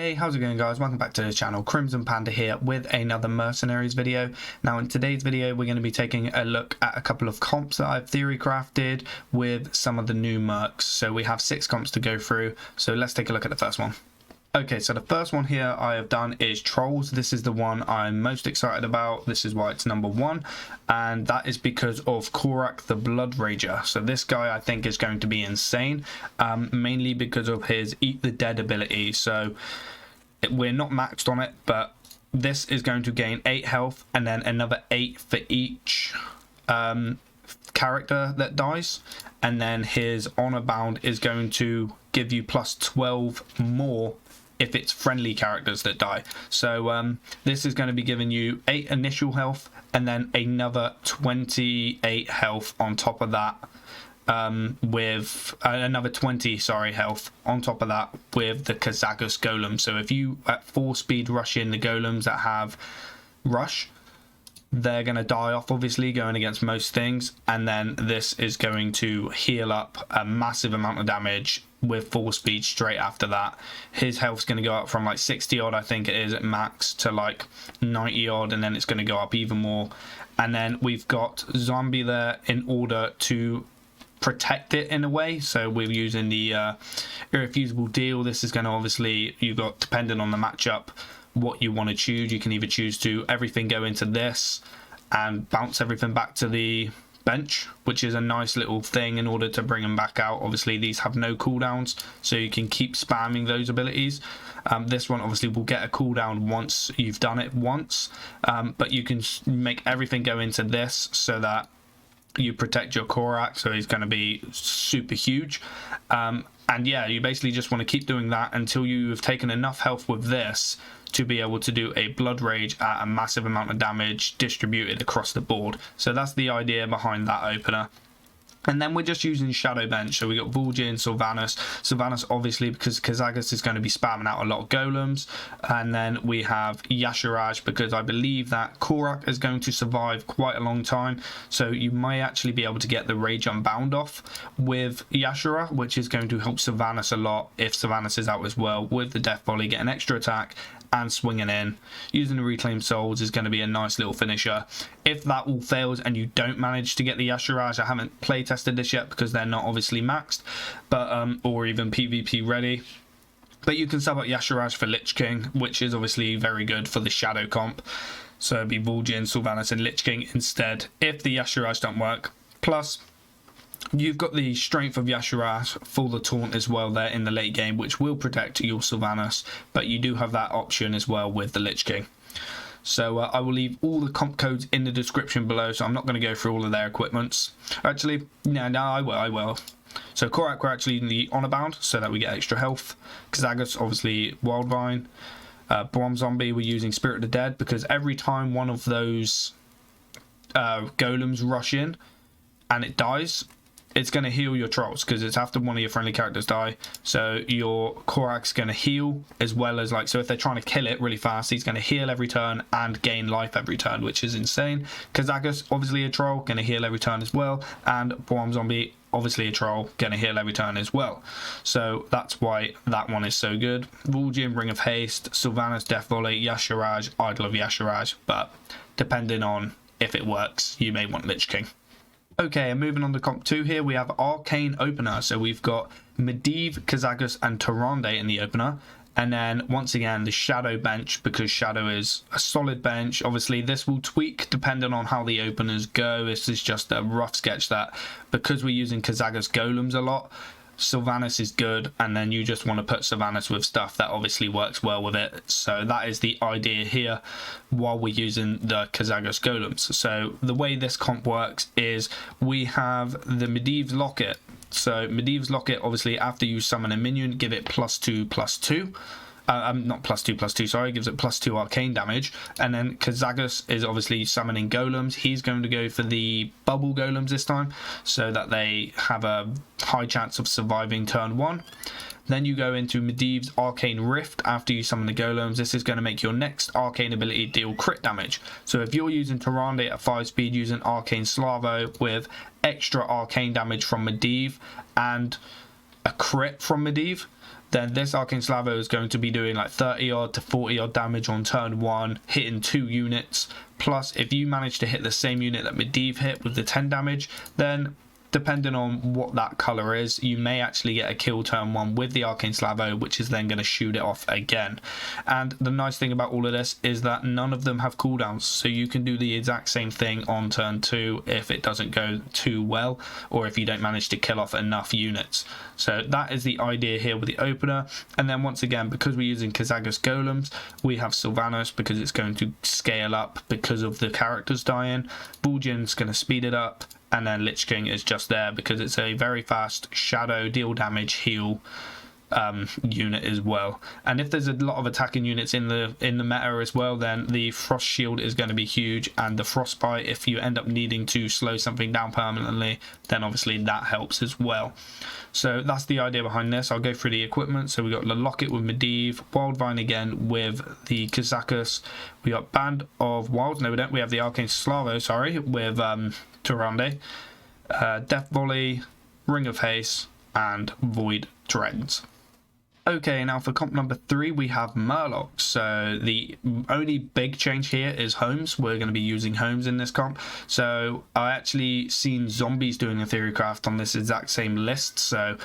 Hey, how's it going guys? Welcome back to the channel. Crimsonpanda here with another Mercenaries video. Now in today's video we're going to be taking a look at a couple of comps that I've theory crafted with some of the new mercs. So we have 6 comps to go through, so let's take a look at the first one. Okay, so the first one here I have done is Trolls. This is the one I'm most excited about. This is why it's number 1, and that is because of Korak the Blood Rager. So this guy I think is going to be insane, mainly because of his Eat the Dead ability. So we're not maxed on it, but this is going to gain 8 health and then another 8 for each character that dies, and then his honor bound is going to give you plus 12 more if it's friendly characters that die. So this is going to be giving you 8 initial health and then another 28 health on top of that, with another 20 health on top of that with the Kazagus Golem. So if you at 4 speed rush in the golems that have rush, they're going to die off, obviously, going against most things, and then this is going to heal up a massive amount of damage with 4 speed straight after that. His health's going to go up from like 60 odd, I think it is at max, to like 90 odd, and then it's going to go up even more. And then we've got Zombie there in order to protect it in a way. So we're using the irrefusable deal. This is going to obviously, you got, depending on the matchup, what you want to choose. You can either choose to everything go into this and bounce everything back to the bench, which is a nice little thing in order to bring them back out. Obviously these have no cooldowns, so you can keep spamming those abilities. This one obviously will get a cooldown once you've done it once, but you can make everything go into this so that you protect your Korak, so he's going to be super huge. And yeah, you basically just want to keep doing that until you've taken enough health with this to be able to do a Blood Rage at a massive amount of damage distributed across the board. So that's the idea behind that opener. And then we're just using Shadow Bench. So we got Vol'jin, Sylvanas. Sylvanas obviously because Kazagus is going to be spamming out a lot of golems. And then we have Y'Shaarj because I believe that Korak is going to survive quite a long time. So you may actually be able to get the Rage Unbound off with Y'Shaarj, which is going to help Sylvanas a lot if Sylvanas is out as well with the Death Volley, get an extra attack and swinging in. Using the Reclaimed Souls is going to be a nice little finisher. If that all fails and you don't manage to get the Y'Shaarj, I haven't play tested this yet because they're not obviously maxed, but or even PvP ready, but you can sub out Y'Shaarj for Lich King, which is obviously very good for the Shadow comp. So it'd be Vol'jin, Sylvanas and Lich King instead if the Y'Shaarj don't work. Plus you've got the strength of Y'Shaarj for the taunt as well there in the late game, which will protect your Sylvanas, but you do have that option as well with the Lich King. So I will leave all the comp codes in the description below, so I'm not going to go through all of their equipments. Actually, no, I will. So Korak, we're actually in the Honor Bound so that we get extra health. Kazagus, obviously Wildvine. Bomb Zombie, we're using Spirit of the Dead because every time one of those golems rush in and it dies, it's going to heal your trolls because it's after one of your friendly characters die. So your Korak's going to heal as well as, like, so if they're trying to kill it really fast, he's going to heal every turn and gain life every turn, which is insane. Kazagus, obviously a troll, going to heal every turn as well, and Bomb Zombie, obviously a troll, going to heal every turn as well. So that's why that one is so good. Vol'jin, Ring of Haste, Sylvanas, Death Volley, Y'Shaarj, Idol of Y'Shaarj, but depending on if it works, you may want Lich King. Okay, and moving on to comp 2 here, we have Arcane opener. So we've got Medivh, Kazagus and Tyrande in the opener. And then once again the Shadow bench, because Shadow is a solid bench. Obviously this will tweak depending on how the openers go. This is just a rough sketch that because we're using Kazagus golems a lot, Sylvanas is good, and then you just want to put Sylvanas with stuff that obviously works well with it. So that is the idea here while we're using the Kazagus golems. So the way this comp works is we have the Medivh's Locket. So Medivh's Locket, obviously after you summon a minion, give it +2/+2. Not +2/+2, sorry, gives it +2 arcane damage. And then Kazagus is obviously summoning golems. He's going to go for the bubble golems this time so that they have a high chance of surviving turn 1. Then you go into Medivh's Arcane Rift after you summon the golems. This is going to make your next arcane ability deal crit damage. So if you're using Tyrande at 5 speed using Arcane Slavo with extra arcane damage from Medivh and a crit from Medivh, then this Arcane Slavo is going to be doing like 30 odd to 40 odd damage on turn 1, hitting 2 units. Plus, if you manage to hit the same unit that Medivh hit with the 10 damage, then depending on what that colour is, you may actually get a kill turn 1 with the Arcane Slavo, which is then going to shoot it off again. And the nice thing about all of this is that none of them have cooldowns, so you can do the exact same thing on turn 2 if it doesn't go too well, or if you don't manage to kill off enough units. So that is the idea here with the opener. And then once again, because we're using Kazagus Golems, we have Sylvanas because it's going to scale up because of the characters dying. Bulgin's going to speed it up. And then Lich King is just there because it's a very fast shadow, deal damage, heal unit as well. And if there's a lot of attacking units in the meta as well, then the Frost Shield is going to be huge, and the Frostbite, if you end up needing to slow something down permanently, then obviously that helps as well. So that's the idea behind this. I'll go through the equipment. So we got the Locket with Medivh, Wildvine again with the Kazakus. We got Band of Wilds. No, we don't. We have the Arcane Slavo, sorry, with Tyrande, Death Volley, Ring of Haste, and Void Dreads. Okay, now for comp number 3, we have Murlocs. So the only big change here is homes. We're going to be using homes in this comp. So I actually seen Zombies doing a theory craft on this exact same list. So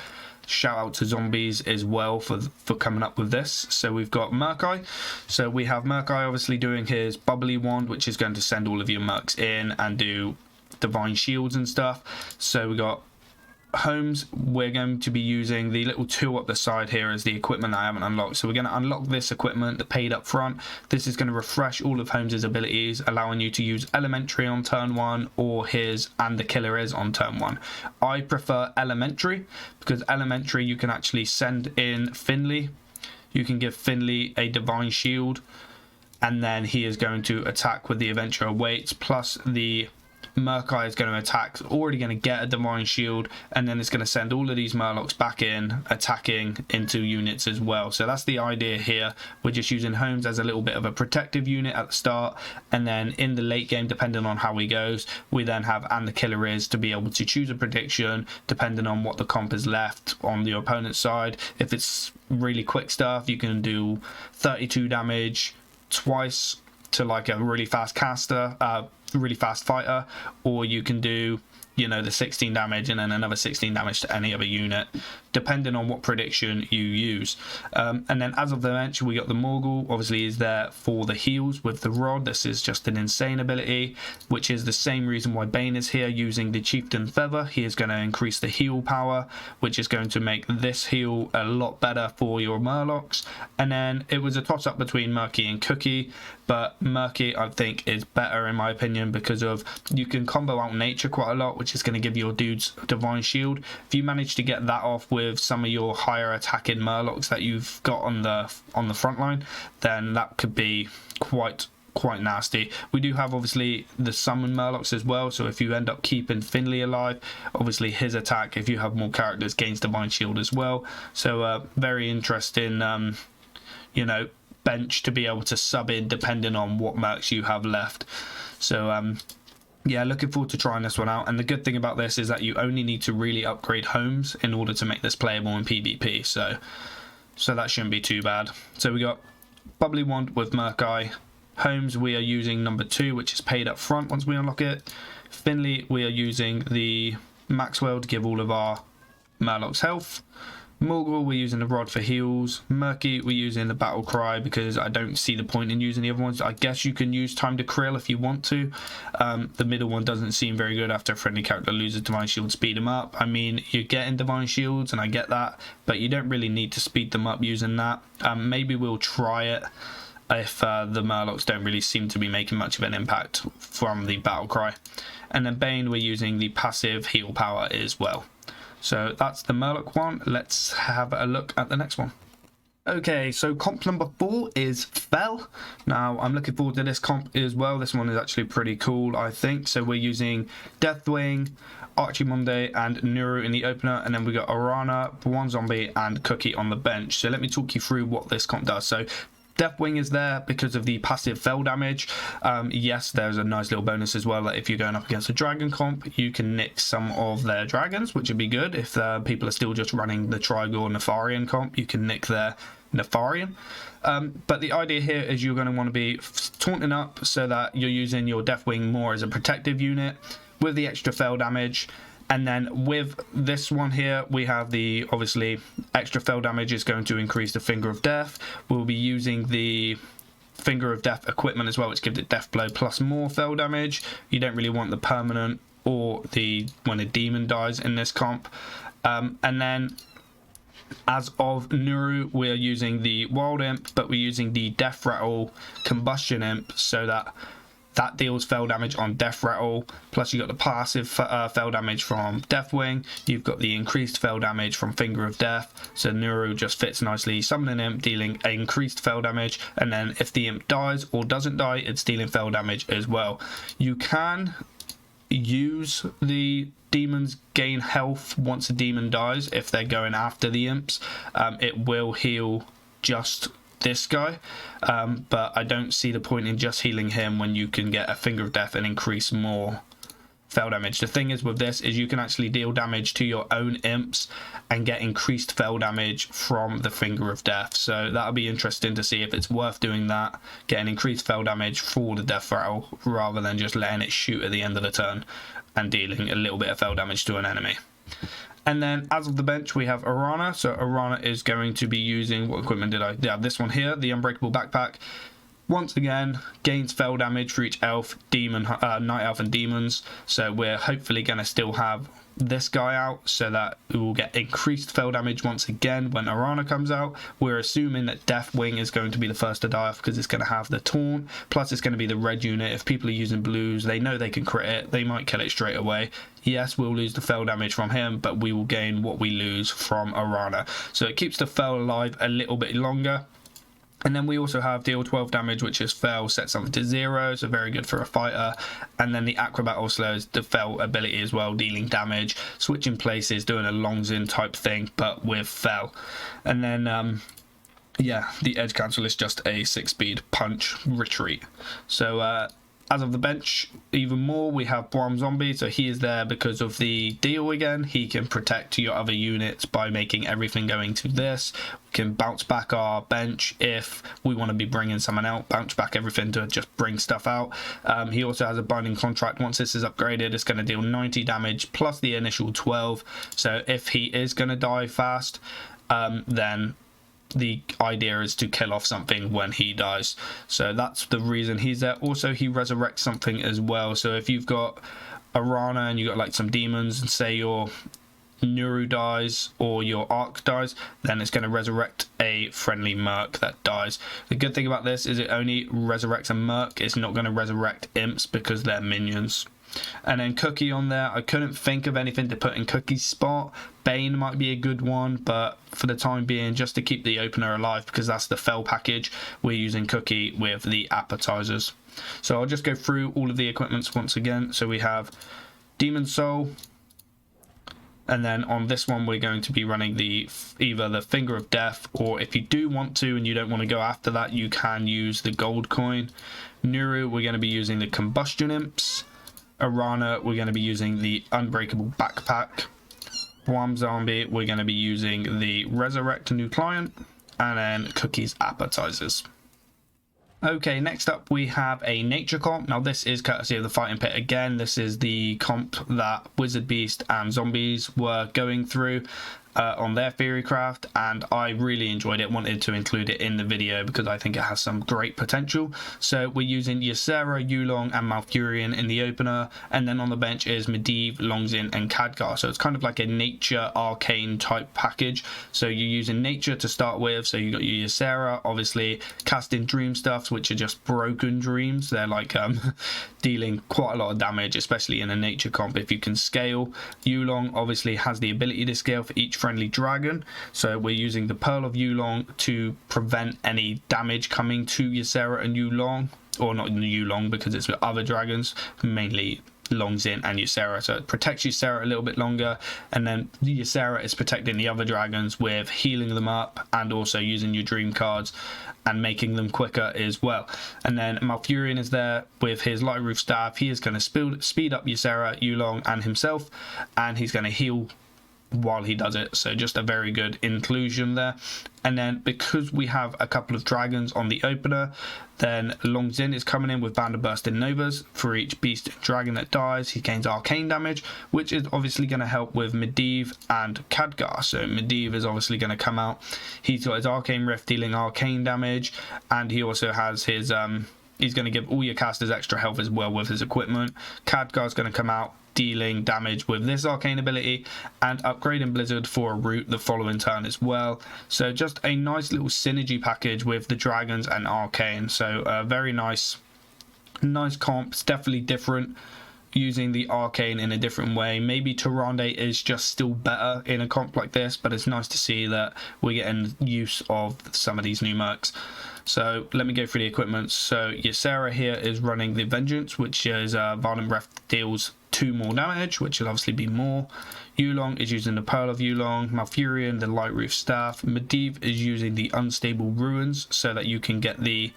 shout out to Zombies as well for coming up with this. So we've got Murkai. So we have Murkai obviously doing his bubbly wand, which is going to send all of your mercs in and do divine shields and stuff. So we got homes. We're going to be using the little tool up the side here as the equipment that I haven't unlocked. So we're going to unlock this equipment, the paid up front. This is going to refresh all of Holmes' abilities, allowing you to use Elementary on turn 1 or his and the Killer Is on turn 1. I prefer Elementary because Elementary you can actually send in Finley. You can give Finley a divine shield, and then he is going to attack with the Adventure Awaits, plus the Murkai is going to attack, already going to get a divine shield, and then it's going to send all of these Murlocs back in, attacking into units as well. So that's the idea here. We're just using Holmes as a little bit of a protective unit at the start, and then in the late game, depending on how he goes, we then have And the Killer Is to be able to choose a prediction depending on what the comp is left on the opponent's side. If it's really quick stuff, you can do 32 damage twice to like a really fast caster, really fast fighter, or you can do, you know, the 16 damage and then another 16 damage to any other unit, depending on what prediction you use. And then as of the bench, we got the Morgul, obviously is there for the heals with the rod. This is just an insane ability, which is the same reason why Bane is here using the Chieftain Feather. He is going to increase the heal power, which is going to make this heal a lot better for your Murlocs. And then it was a toss up between Murky and Cookie, but Murky I think is better in my opinion because of you can combo out nature quite a lot, which is going to give your dudes divine shield. If you manage to get that off with some of your higher attacking Murlocs that you've got on the front line, then that could be quite nasty. We do have obviously the summon Murlocs as well, so if you end up keeping Finley alive, obviously his attack, if you have more characters, gains divine shield as well. So very interesting you know, bench to be able to sub in depending on what mercs you have left. So yeah, looking forward to trying this one out. And the good thing about this is that you only need to really upgrade homes in order to make this playable in PvP, so that shouldn't be too bad. So we got Bubbly Wand with Murkai. Homes we are using number 2, which is paid up front once we unlock it. Finley we are using the Maxwell to give all of our Murlocs health. Morgul we're using the rod for heals. Murky we're using the battle cry because I don't see the point in using the other ones. I guess you can use time to krill if you want to. The middle one doesn't seem very good after a friendly character loses divine shield, speed them up. I mean, you're getting divine shields and I get that, but you don't really need to speed them up using that. Maybe we'll try it if the Murlocs don't really seem to be making much of an impact from the battle cry. And then Bane we're using the passive heal power as well. So that's the Murloc one. Let's have a look at the next one. Okay, so comp number 4 is Fell. Now, I'm looking forward to this comp as well. This one is actually pretty cool, I think. So we're using Deathwing, Archimonde, and Nuru in the opener. And then we got Orana, one zombie, and Cookie on the bench. So let me talk you through what this comp does. So Deathwing is there because of the passive fell damage. Yes, there's a nice little bonus as well that if you're going up against a dragon comp, you can nick some of their dragons, which would be good. If people are still just running the Trigor Nefarian comp, you can nick their Nefarian. But the idea here is you're going to want to be taunting up so that you're using your Deathwing more as a protective unit with the extra fell damage. And then with this one here, we have the, obviously, extra fell damage is going to increase the Finger of Death. We'll be using the Finger of Death equipment as well, which gives it Death Blow plus more fell damage. You don't really want the permanent or the when a demon dies in this comp. And then as of Nuru, we're using the Wild Imp, but we're using the Death Rattle Combustion Imp so that deals fell damage on Death Rattle, plus you got the passive fell damage from Deathwing, you've got the increased fell damage from Finger of Death, so Nuru just fits nicely. Summon an imp dealing increased fell damage, and then if the imp dies or doesn't die, it's dealing fell damage as well. You can use the demons gain health once a demon dies if they're going after the imps. It will heal just this guy, but I don't see the point in just healing him when you can get a Finger of Death and increase more fell damage. The thing is with this is you can actually deal damage to your own imps and get increased fell damage from the Finger of Death, so that'll be interesting to see if it's worth doing that, getting increased fell damage for the Death Rattle rather than just letting it shoot at the end of the turn and dealing a little bit of fell damage to an enemy. And then as of the bench, we have Arana. So Arana is going to be using, what equipment did I? Yeah, this one here, the Unbreakable Backpack. Once again, gains fell damage for each elf, demon, night elf and demons. So we're hopefully going to still have this guy out so that we will get increased fell damage once again when Arana comes out. We're assuming that Deathwing is going to be the first to die off because it's going to have the taunt, plus it's going to be the red unit. If people are using blues, they know they can crit it, they might kill it straight away. Yes, we'll lose the fell damage from him, but we will gain what we lose from Arana. So it keeps the fell alive a little bit longer. And then we also have deal 12 damage, which is fell, set something to 0, so very good for a fighter. And then the Acrobat also has the fell ability as well, dealing damage, switching places, doing a longs in type thing, but with fell. And then, yeah, the edge cancel is just a 6-speed punch retreat. So, as of the bench, even more, we have Brom Zombie, so he is there because of the deal again. He can protect your other units by making everything going to this. We can bounce back our bench if we want to be bringing someone out, bounce back everything to just bring stuff out. He also has a Binding Contract. Once this is upgraded, it's going to deal 90 damage plus the initial 12. So if he is going to die fast, then the idea is to kill off something when he dies, so that's the reason he's there. Also, he resurrects something as well, so if you've got Arana and you got like some demons and say your Nuru dies or your Arc dies, then it's going to resurrect a friendly merc that dies. The good thing about this is it only resurrects a merc, it's not going to resurrect imps because they're minions. And then Cookie on there, I couldn't think of anything to put in Cookie's spot. Bane might be a good one, but for the time being, just to keep the opener alive, because that's the fell package, we're using Cookie with the appetizers. So I'll just go through all of the equipments once again. So we have Demon Soul, and then on this one we're going to be running either the Finger of Death, or if you do want to and you don't want to go after that, you can use the gold coin. Nuru, we're going to be using the Combustion Imps. Arana, we're going to be using the Unbreakable Backpack. Brom Zombie, we're going to be using the Resurrect a New Client. And then Cookie's Appetizers. Okay, next up we have a nature comp. Now this is courtesy of the Fighting Pit again. This is the comp that Wizard Beast and Zombies were going through on their Theorycraft, and I really enjoyed it. Wanted to include it in the video because I think it has some great potential. So we're using Ysera, Yulong and Malfurion in the opener, and then on the bench is Medivh, Longzin and Khadgar. So it's kind of like a nature arcane type package. So you're using nature to start with, so you got your Ysera, obviously casting dream stuffs, which are just broken dreams. They're like dealing quite a lot of damage, especially in a nature comp if you can scale. Yulong obviously has the ability to scale for each friendly dragon, so we're using the Pearl of Yulong to prevent any damage coming to Ysera and Yulong, or not Yulong because it's with other dragons, mainly Longzin and Ysera, so it protects Ysera a little bit longer, and then Ysera is protecting the other dragons with healing them up and also using your dream cards and making them quicker as well. And then Malfurion is there with his Light Roof Staff. He is going to speed up Ysera, Yulong and himself, and he's going to heal while he does it, so just a very good inclusion there. And then because we have a couple of dragons on the opener, then Longzin is coming in with Band of Bursting Novas. For each beast dragon that dies, he gains arcane damage, which is obviously going to help with Medivh and Khadgar. So Medivh is obviously going to come out. He's got his Arcane Rift dealing arcane damage, and he also has his he's going to give all your casters extra health as well with his equipment. Khadgar's going to come out dealing damage with this arcane ability and upgrading Blizzard for a root the following turn as well. So just a nice little synergy package with the dragons and arcane. So very nice comp. It's definitely different, using the arcane in a different way. Maybe Tyrande is just still better in a comp like this, but it's nice to see that we're getting use of some of these new mercs. So let me go through the equipment. So Ysera here is running the Vengeance, which is Violent Breath deals 2 more damage, which will obviously be more. Yulong is using the Pearl of Yulong. Malfurion, the Light Roof Staff. Medivh is using the Unstable Ruins so that you can get the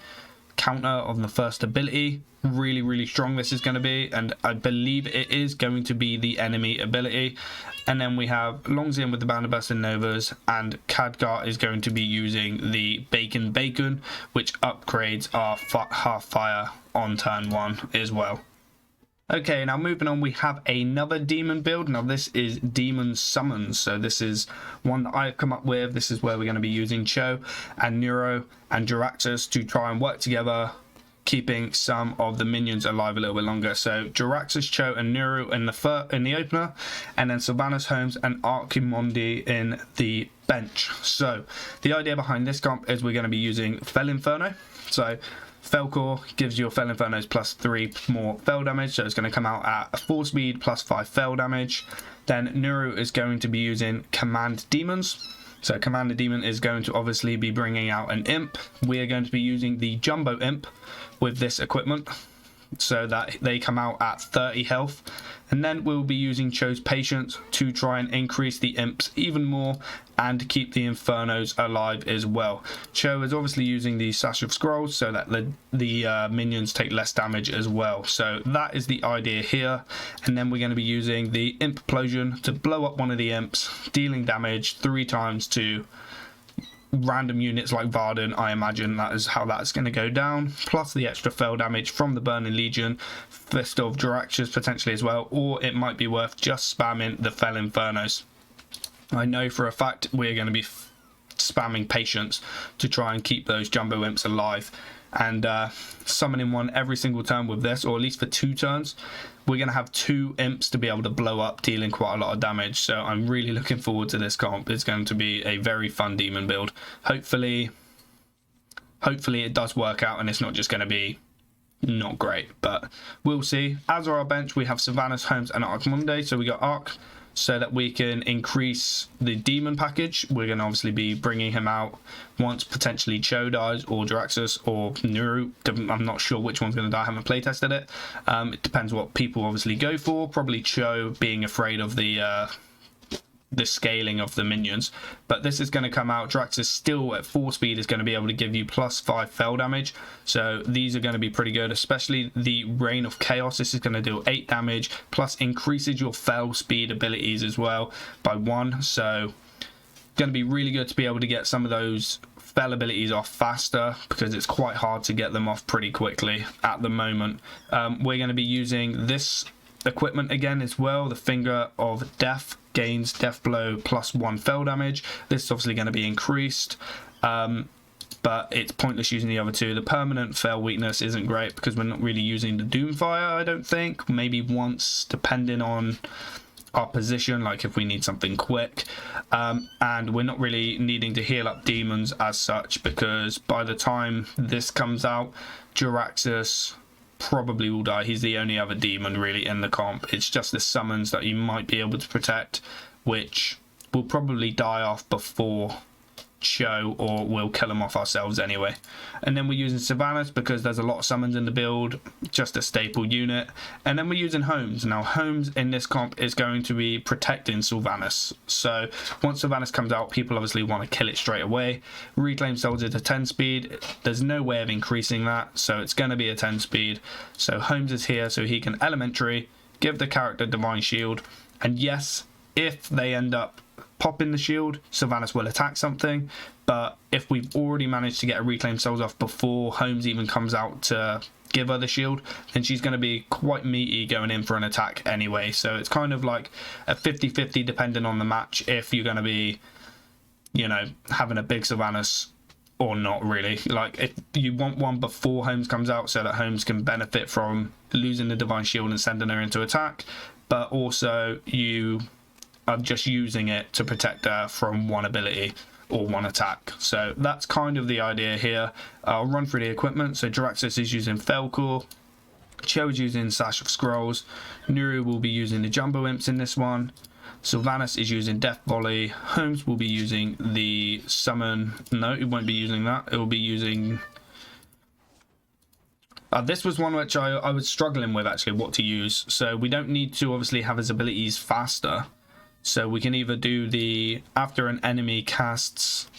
counter on the first ability. Really strong this is going to be, and I believe it is going to be the enemy ability. And then we have Longzin with the Band of Bursting Novas, and Khadgar is going to be using the Bacon, which upgrades our half fire on turn 1 as well. Okay, now moving on, we have another demon build. Now this is Demon Summons, so this is one that I've come up with. This is where we're going to be using Cho and Neuro and Jaraxxus to try and work together, keeping some of the minions alive a little bit longer. So Jaraxxus, Cho and Neuro in the opener, and then Sylvanas Holmes and Archimonde in the bench. So the idea behind this comp is we're going to be using Fel Inferno. So Felcore gives your Fel Infernos plus 3 more Fel damage, so it's going to come out at 4 speed plus 5 Fel damage. Then Nuru is going to be using Command Demons. So Commander Demon is going to obviously be bringing out an Imp. We are going to be using the Jumbo Imp with this equipment, so that they come out at 30 health. And then we'll be using Cho's Patience to try and increase the Imps even more and keep the Infernos alive as well. Cho is obviously using the Sash of Scrolls so that the minions take less damage as well. So that is the idea here. And then we're going to be using the Implosion to blow up one of the Imps, dealing damage 3 times to random units like Varden. I imagine that is how that's going to go down, plus the extra Fel damage from the Burning Legion, Fist of Jaraxxus potentially as well, or it might be worth just spamming the Fel Infernos. I know for a fact we're going to be spamming Patience to try and keep those Jumbo Imps alive, and summoning one every single turn with this, or at least for 2 turns. We're going to have 2 Imps to be able to blow up, dealing quite a lot of damage. So I'm really looking forward to this comp. It's going to be a very fun demon build. Hopefully it does work out and it's not just going to be not great, but we'll see. As are our bench, we have Sylvanas, Holmes and Archimonde. So we got Arc, so that we can increase the demon package. We're going to obviously be bringing him out once potentially Cho dies, or Jaraxxus, or Nuru. I'm not sure which one's going to die. I haven't playtested it. It depends what people obviously go for. Probably Cho, being afraid of the scaling of the minions. But this is going to come out. Jaraxxus still at 4 speed is going to be able to give you plus 5 Fel damage. So these are going to be pretty good, especially the Reign of Chaos. This is going to do 8 damage, plus increases your Fel speed abilities as well by 1. So going to be really good to be able to get some of those Fel abilities off faster, because it's quite hard to get them off pretty quickly at the moment. We're going to be using this equipment again as well. The Finger of Death gains Death Blow plus 1 Fel damage. This is obviously going to be increased, but it's pointless using the other 2. The permanent Fel weakness isn't great because we're not really using the Doomfire, I don't think. Maybe once, depending on our position, like if we need something quick. And we're not really needing to heal up demons as such, because by the time this comes out, Jaraxxus probably will die. He's the only other demon really in the comp. It's just the summons that you might be able to protect, which will probably die off before show, or we'll kill them off ourselves anyway. And then we're using Sylvanas because there's a lot of summons in the build, just a staple unit. And then we're using Holmes. Now Holmes in this comp is going to be protecting Sylvanas, so once Sylvanas comes out, people obviously want to kill it straight away. Reclaim Soldier to 10 speed, there's no way of increasing that, so it's going to be a 10 speed. So Holmes is here so he can elementary, give the character Divine Shield, and yes, if they end up popping the shield, Sylvanas will attack something. But if we've already managed to get a Reclaim Souls off before Holmes even comes out to give her the shield, then she's going to be quite meaty going in for an attack anyway. So it's kind of like a 50-50 depending on the match, if you're going to be, you know, having a big Sylvanas or not really. Like, if you want one before Holmes comes out so that Holmes can benefit from losing the Divine Shield and sending her into attack, but also you are just using it to protect her from one ability or one attack. So that's kind of the idea here. I'll run through the equipment. So Jaraxxus is using Felcore, Cho is using Sash of Scrolls, Nuru will be using the Jumbo Imps in this one, Sylvanas is using Death Volley, Holmes will be using the Summon, no, it won't be using that, it will be using... this was one which I was struggling with actually, what to use. So we don't need to obviously have his abilities faster. So we can either do the, after an enemy casts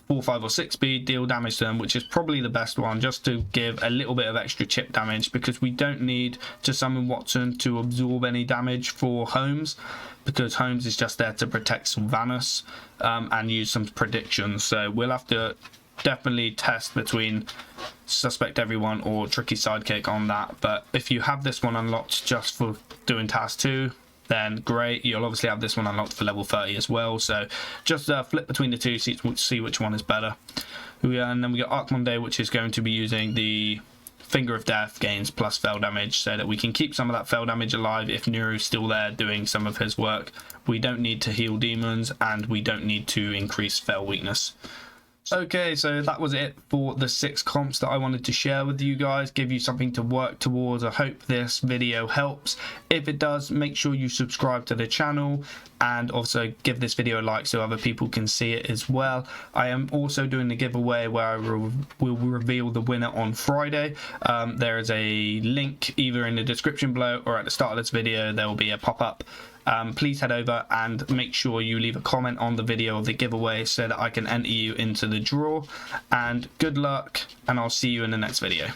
4, 5 or 6 speed, deal damage to them, which is probably the best one, just to give a little bit of extra chip damage, because we don't need to summon Watson to absorb any damage for Holmes, because Holmes is just there to protect Sylvanas and use some predictions. So we'll have to definitely test between Suspect Everyone or Tricky Sidekick on that. But if you have this one unlocked just for doing task 2, then great. You'll obviously have this one unlocked for level 30 as well, so just flip between the two, see which one is better. And then we got Arcane, which is going to be using the Finger of Death, gains plus fell damage, so that we can keep some of that fell damage alive if Nuru's still there doing some of his work. We don't need to heal demons, and we don't need to increase fell weakness. Okay, so that was it for the 6 comps that I wanted to share with you guys, give you something to work towards. I hope this video helps. If it does, make sure you subscribe to the channel and also give this video a like so other people can see it as well. I am also doing a giveaway where I will reveal the winner on Friday. There is a link either in the description below or at the start of this video. There will be a pop-up. Please head over and make sure you leave a comment on the video of the giveaway so that I can enter you into the draw. And good luck, and I'll see you in the next video.